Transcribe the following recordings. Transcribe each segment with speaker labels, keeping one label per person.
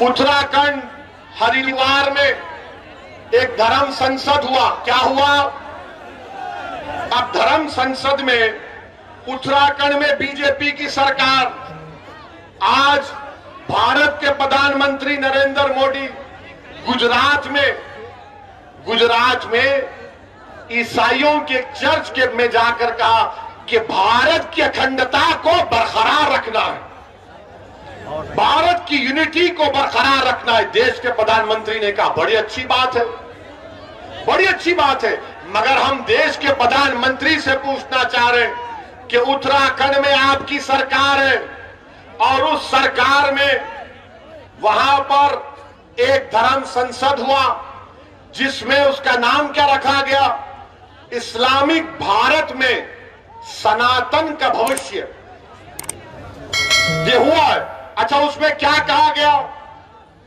Speaker 1: उत्तराखंड हरिद्वार में एक धर्म संसद हुआ। क्या हुआ? अब धर्म संसद में उत्तराखंड में बीजेपी की सरकार, आज भारत के प्रधानमंत्री नरेंद्र मोदी गुजरात में ईसाइयों के चर्च के में जाकर कहा कि भारत की अखंडता को बरकरार रखना है, भारत की यूनिटी को बरकरार रखना है। देश के प्रधानमंत्री ने कहा बड़ी अच्छी बात है, बड़ी अच्छी बात है। मगर हम देश के प्रधानमंत्री से पूछना चाह रहे हैं कि उत्तराखंड में आपकी सरकार है और उस सरकार में वहां पर एक धर्म संसद हुआ जिसमें उसका नाम क्या रखा गया? इस्लामिक भारत में सनातन का भविष्य। ये हुआ है। अच्छा, उसमें क्या कहा गया?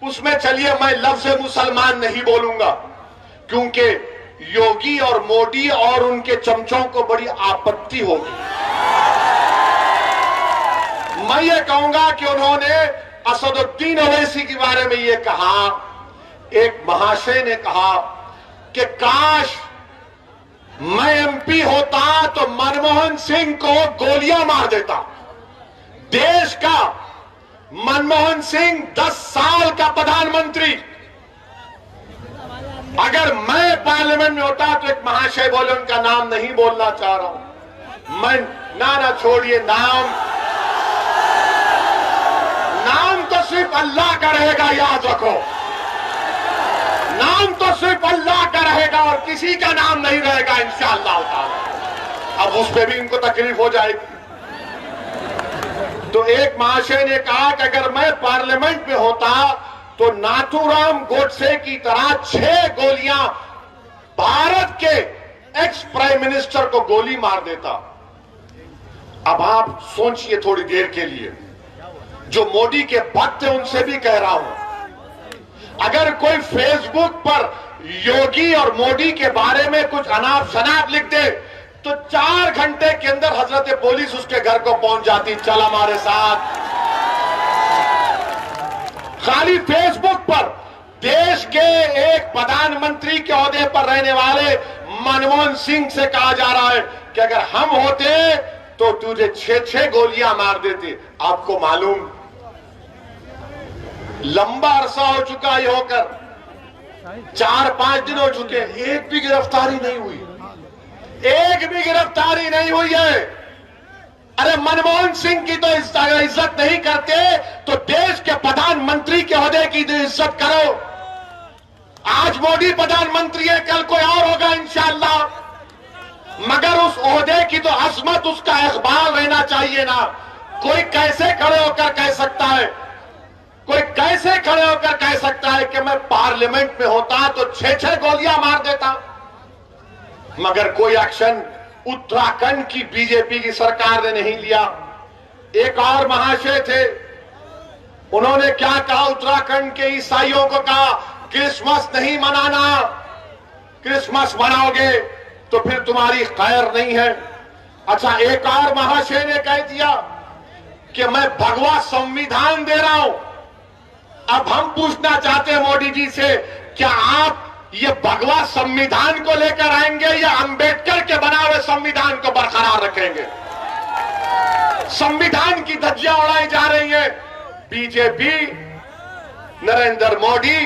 Speaker 1: उसमें चलिए मैं लफ्ज़ मुसलमान नहीं बोलूंगा क्योंकि योगी और मोदी और उनके चमचों को बड़ी आपत्ति होगी। मैं ये कहूंगा कि उन्होंने असदुद्दीन ओवैसी के बारे में ये कहा, एक महाशय ने कहा कि काश मैं एमपी होता तो मनमोहन सिंह को गोलियां मार देता। देश का मनमोहन सिंह 10 साल का प्रधानमंत्री, अगर मैं पार्लियामेंट में होता तो एक महाशय बोले, उनका नाम नहीं बोलना चाह रहा हूं मैं, ना छोड़िए, नाम तो सिर्फ अल्लाह का रहेगा, याद रखो, नाम तो सिर्फ अल्लाह का रहेगा और किसी का नाम नहीं रहेगा इंशाअल्लाह ताला। अब उस पे भी इनको तकलीफ हो जाएगी। तो एक महाशय ने कहा कि अगर मैं पार्लियामेंट में होता तो नाथूराम गोडसे की तरह 6 गोलियां भारत के एक्स प्राइम मिनिस्टर को गोली मार देता। अब आप सोचिए थोड़ी देर के लिए, जो मोदी के भक्त थे उनसे भी कह रहा हूं, अगर कोई फेसबुक पर योगी और मोदी के बारे में कुछ अनाप शनाप लिख दे तो 4 घंटे के अंदर हजरत पुलिस उसके घर को पहुंच जाती, चल हमारे साथ। खाली फेसबुक पर देश के एक प्रधानमंत्री के ओहदे पर रहने वाले मनमोहन सिंह से कहा जा रहा है कि अगर हम होते तो तुझे 6 गोलियां मार देते। आपको मालूम, लंबा अरसा हो चुका ये होकर, 4-5 दिन हो चुके, एक भी गिरफ्तारी नहीं हुई, एक भी गिरफ्तारी नहीं हुई है। अरे मनमोहन सिंह की तो इज्जत नहीं करते तो देश के प्रधानमंत्री के ओहदे की तो इज्जत करो। आज मोदी प्रधानमंत्री है, कल कोई और होगा इंशाअल्लाह, मगर उस ओहदे की तो अजमत, उसका इकबाल रहना चाहिए ना। कोई कैसे खड़े होकर कह सकता है, कोई कैसे खड़े होकर कह सकता है कि मैं पार्लियामेंट में होता तो 6 गोलियां मार देता? मगर कोई एक्शन उत्तराखंड की बीजेपी की सरकार ने नहीं लिया। एक और महाशय थे, उन्होंने क्या कहा? उत्तराखंड के ईसाइयों को कहा क्रिसमस नहीं मनाना, क्रिसमस मनाओगे तो फिर तुम्हारी खैर नहीं है। अच्छा, एक और महाशय ने कह दिया कि मैं भगवा संविधान दे रहा हूं। अब हम पूछना चाहते हैं मोदी जी से, क्या आप ये भगवा संविधान को लेकर आएंगे या अंबेडकर के बनाए हुए संविधान को बरकरार रखेंगे? संविधान की धज्जियां उड़ाई जा रही हैं। बीजेपी, नरेंद्र मोदी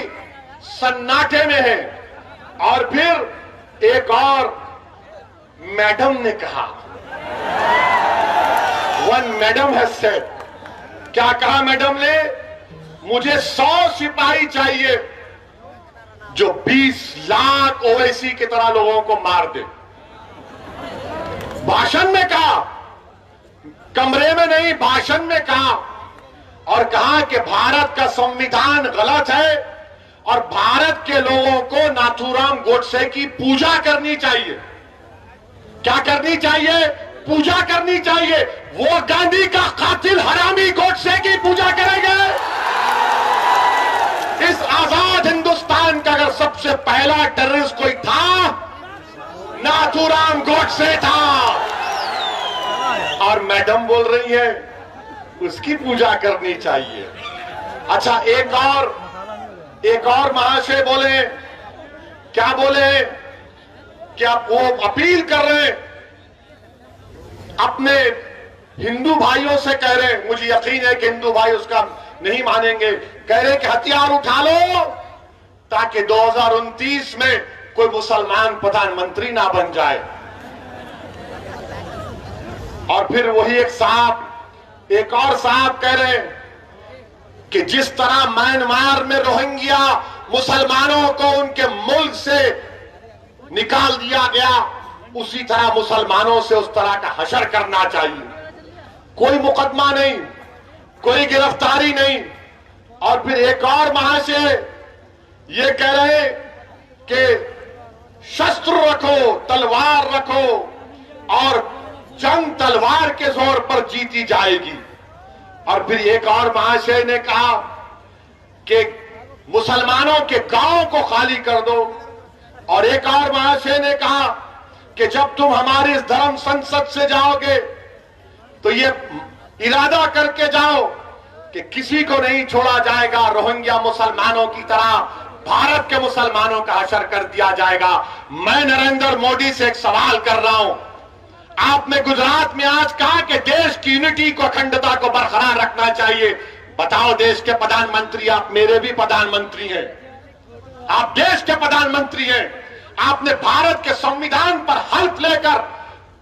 Speaker 1: सन्नाटे में है। और फिर एक और मैडम ने कहा, वन मैडम हैज सेड, क्या कहा मैडम ने? मुझे 100 सिपाही चाहिए जो 20 लाख ओवैसी की तरह लोगों को मार दे। भाषण में कहा, कमरे में नहीं, भाषण में कहा, और कहा कि भारत का संविधान गलत है और भारत के लोगों को नाथूराम गोडसे की पूजा करनी चाहिए। क्या करनी चाहिए? पूजा करनी चाहिए। वो गांधी का कातिल हरामी गोडसे की पूजा करेंगे। इस आजाद हिंदुस्तान का अगर सबसे पहला टेररिस्ट कोई था, नाथूराम गोडसे था। और मैडम बोल रही है उसकी पूजा करनी चाहिए। अच्छा, एक और महाशय बोले, क्या बोले कि आप वो अपील कर रहे हैं, अपने हिंदू भाइयों से कह रहे हैं, मुझे यकीन है कि हिंदू भाई उसका नहीं मानेंगे, कह रहे हैं कि हथियार उठा लो ताकि 2029 में कोई मुसलमान प्रधानमंत्री ना बन जाए। और फिर वही एक और साहब कह रहे हैं कि जिस तरह म्यांमार में रोहिंग्या मुसलमानों को उनके मुल्क से निकाल दिया गया, उसी तरह मुसलमानों से उस तरह का हशर करना चाहिए। कोई मुकदमा नहीं, कोई गिरफ्तारी नहीं। और फिर एक और महाशय ये कह रहे कि शस्त्र रखो, तलवार रखो और जंग तलवार के जोर पर जीती जाएगी। और फिर एक और महाशय ने कहा कि मुसलमानों के गांवों को खाली कर दो। और एक और महाशय ने कहा कि जब तुम हमारी इस धर्म संसद से जाओगे तो ये इरादा करके जाओ कि किसी को नहीं छोड़ा जाएगा, रोहिंग्या मुसलमानों की तरह भारत के मुसलमानों का हशर कर दिया जाएगा। मैं नरेंद्र मोदी से एक सवाल कर रहा हूं, आपने गुजरात में आज कहा कि देश की यूनिटी को, अखंडता को बरकरार रखना चाहिए। बताओ, देश के प्रधानमंत्री, आप मेरे भी प्रधानमंत्री हैं, आप देश के प्रधानमंत्री हैं, आपने भारत के संविधान पर हल्फ लेकर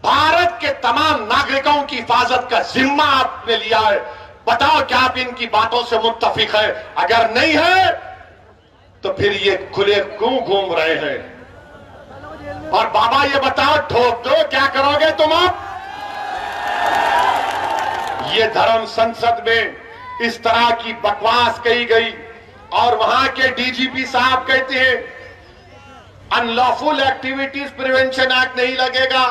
Speaker 1: भारत के तमाम नागरिकों की हिफाजत का जिम्मा आपने लिया है। बताओ क्या आप इनकी बातों से मुत्तफिक है? अगर नहीं है तो फिर ये खुले क्यों घूम रहे हैं? और बाबा ये बताओ, ठोक दो, क्या करोगे तुम अब? ये धर्म संसद में इस तरह की बकवास कही गई और वहां के डीजीपी साहब कहते हैं अनलॉफुल एक्टिविटीज प्रिवेंशन एक्ट नहीं लगेगा।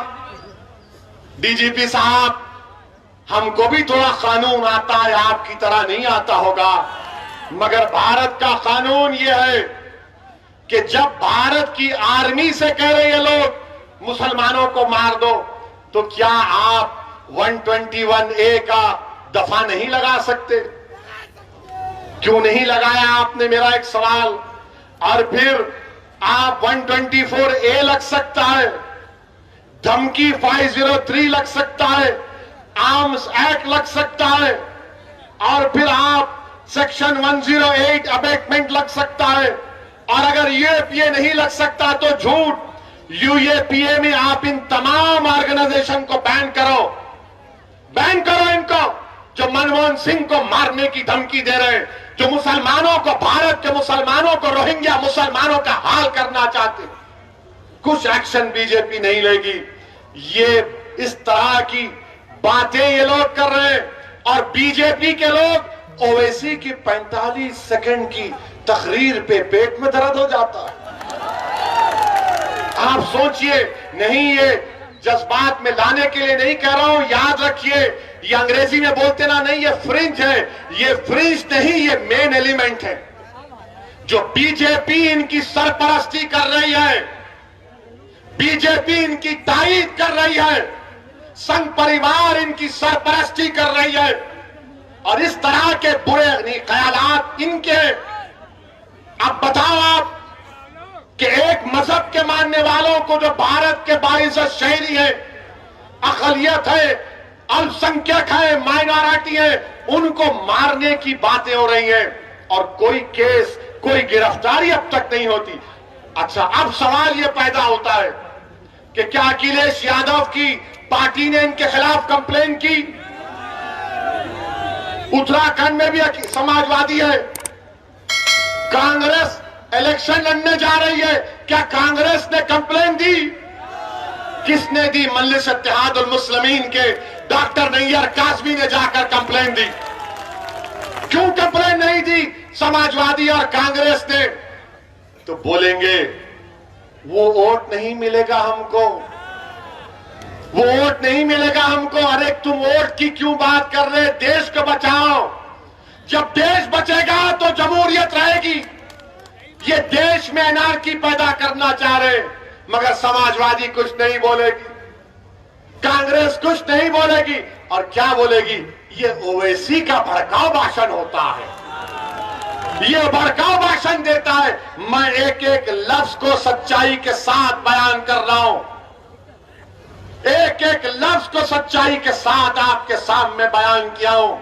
Speaker 1: डीजीपी साहब, हमको भी थोड़ा कानून आता है, आपकी तरह नहीं आता होगा, मगर भारत का कानून यह है कि जब भारत की आर्मी से कह रहे हैं लोग मुसलमानों को मार दो, तो क्या आप 121A का दफा नहीं लगा सकते? क्यों नहीं लगाया आपने, मेरा एक सवाल। और फिर आप 124A लग सकता है, धमकी 503 लग सकता है, आर्म्स एक्ट लग सकता है, और फिर आप सेक्शन 108 अबेटमेंट लग सकता है। और अगर यूएपीए नहीं लग सकता तो झूठ, यूएपीए में आप इन तमाम ऑर्गेनाइजेशन को बैन करो इनको, जो मनमोहन सिंह को मारने की धमकी दे रहे हैं, जो मुसलमानों को, भारत के मुसलमानों को, रोहिंग्या मुसलमानों का हाल करना चाहते। कुछ एक्शन बीजेपी नहीं लेगी। ये इस तरह की बातें ये लोग कर रहे हैं। और बीजेपी के लोग ओवैसी की 45 सेकंड की तकरीर पे पेट में दर्द हो जाता है। आप सोचिए, नहीं, ये जज्बात में लाने के लिए नहीं कह रहा हूं, याद रखिए, ये अंग्रेजी में बोलते ना, नहीं, ये फ्रिंज है, ये फ्रिंज नहीं, ये मेन एलिमेंट है। जो बीजेपी इनकी सरपरस्ती कर रही है, बीजेपी इनकी तारीफ कर रही है, संघ परिवार इनकी सरपरस्ती कर रही है, और इस तरह के बुरे ख्यालात इनके। अब बताओ आप कि एक मजहब के मानने वालों को, जो भारत के बाइज़्ज़त शहरी है, अक़लियत है, अल्पसंख्यक है, माइनॉरिटी है, उनको मारने की बातें हो रही हैं और कोई केस, कोई गिरफ्तारी अब तक नहीं होती। अच्छा, अब सवाल यह पैदा होता है कि क्या अखिलेश यादव की पार्टी ने इनके खिलाफ कंप्लेन की? उत्तराखंड में भी समाजवादी है, कांग्रेस इलेक्शन लड़ने जा रही है, क्या कांग्रेस ने कंप्लेन दी? किसने दी? मजलिस इत्तेहादुल मुस्लिमीन के डॉक्टर नैयर कासमी ने जाकर कंप्लेन दी। क्यों कंप्लेन नहीं दी समाजवादी और कांग्रेस ने? तो बोलेंगे वो वोट नहीं मिलेगा हमको, वो वोट नहीं मिलेगा हमको। अरे तुम वोट की क्यों बात कर रहे? देश को बचाओ। जब देश बचेगा तो जमहूरियत रहेगी। ये देश में अनार्की पैदा करना चाह रहे, मगर समाजवादी कुछ नहीं बोलेगी, कांग्रेस कुछ नहीं बोलेगी, और क्या बोलेगी? ये ओवैसी का भड़काऊ भाषण होता है। ये भड़काऊ भाषण देता है। मैं एक एक लफ्ज को सच्चाई के साथ बयान कर रहा हूं, एक एक लफ्ज को सच्चाई के साथ आपके सामने बयान किया हूं।